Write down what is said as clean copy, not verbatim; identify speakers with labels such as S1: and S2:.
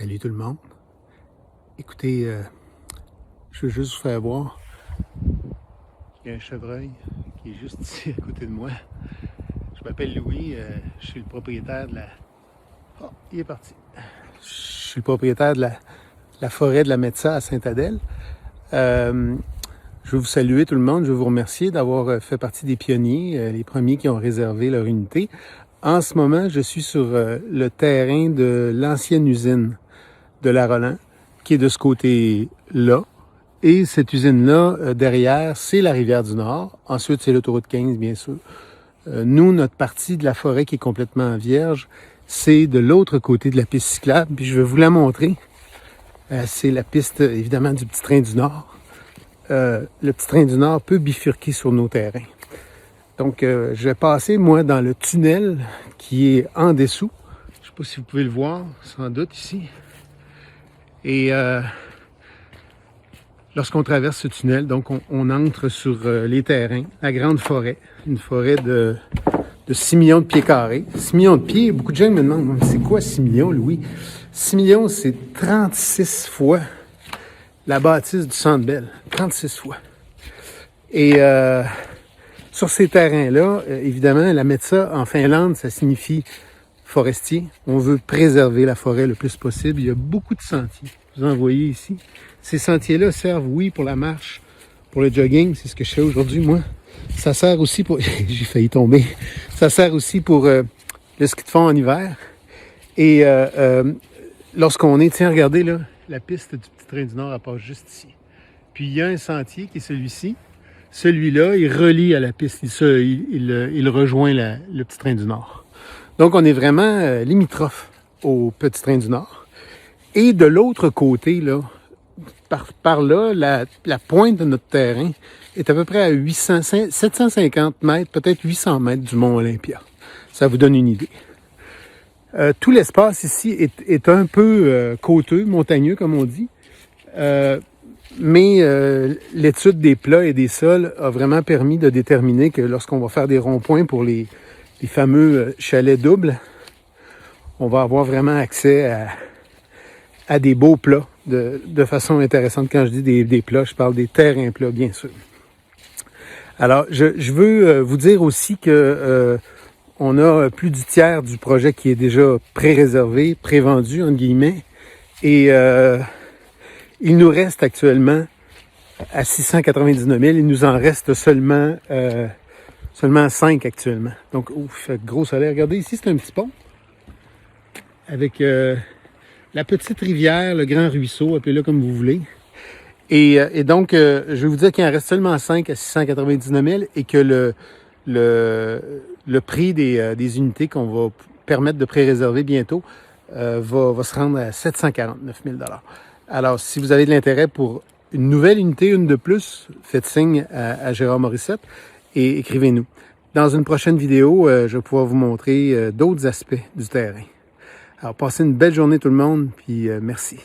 S1: Salut tout le monde. Écoutez, je veux juste vous faire voir. Il y a un chevreuil qui est juste ici à côté de moi. Je m'appelle Louis, je suis le propriétaire de la... Oh, il est parti. Je suis le propriétaire de la forêt de la Métsa à Sainte-Adèle. Je veux vous saluer tout le monde, je veux vous remercier d'avoir fait partie des pionniers, les premiers qui ont réservé leur unité. En ce moment, je suis sur le terrain de l'ancienne usine de la Roland, qui est de ce côté-là. Et cette usine-là, derrière, c'est la Rivière-du-Nord. Ensuite, c'est l'autoroute 15, bien sûr. Nous, notre partie de la forêt qui est complètement vierge, c'est de l'autre côté de la piste cyclable. Puis je vais vous la montrer. C'est la piste, évidemment, du Petit Train du Nord. Le Petit Train du Nord peut bifurquer sur nos terrains. Donc, je vais passer, moi, dans le tunnel qui est en dessous. Je ne sais pas si vous pouvez le voir, sans doute, ici. Et lorsqu'on traverse ce tunnel, donc on entre sur les terrains, la grande forêt, une forêt de 6 millions de pieds carrés. 6 millions de pieds, beaucoup de gens me demandent, c'est quoi 6 millions, Louis? 6 millions, c'est 36 fois la bâtisse du Centre Bell, 36 fois. Et sur ces terrains-là, évidemment, la Métsa en Finlande, ça signifie forestier. On veut préserver la forêt le plus possible. Il y a beaucoup de sentiers. Vous en voyez ici. Ces sentiers-là servent, oui, pour la marche, pour le jogging. C'est ce que je fais aujourd'hui, moi. Ça sert aussi pour... J'ai failli tomber. Ça sert aussi pour le ski de fond en hiver. Et lorsqu'on est... Tiens, regardez, là, la piste du Petit Train du Nord, elle passe juste ici. Puis il y a un sentier qui est celui-ci. Celui-là, il relie à la piste. Il rejoint le Petit Train du Nord. Donc, on est vraiment limitrophe au Petit Train du Nord. Et de l'autre côté, là, par là, la pointe de notre terrain est à peu près à 750 mètres, peut-être 800 mètres du Mont Olympia. Ça vous donne une idée. Tout l'espace ici est un peu côteux, montagneux, comme on dit. Mais l'étude des plats et des sols a vraiment permis de déterminer que lorsqu'on va faire des ronds-points pour les fameux chalets doubles, on va avoir vraiment accès à des beaux plats de façon intéressante. Quand je dis des plats, je parle des terrains plats, bien sûr. Alors, je veux vous dire aussi que on a plus du tiers du projet qui est déjà pré-réservé, pré-vendu, entre guillemets. Et il nous reste actuellement à 699 000. Il nous en reste seulement 5 actuellement. Donc, ouf, fait gros soleil. Regardez, ici, c'est un petit pont avec la petite rivière, le grand ruisseau, appelez-le comme vous voulez. Et donc, je vais vous dire qu'il en reste seulement 5 à 699 000 et que le prix des unités qu'on va permettre de pré-réserver bientôt va se rendre à 749 000 $. Alors, si vous avez de l'intérêt pour une nouvelle unité, une de plus, faites signe à Gérard Morissette et écrivez-nous. Dans une prochaine vidéo, je vais pouvoir vous montrer d'autres aspects du terrain. Alors, passez une belle journée tout le monde, puis merci.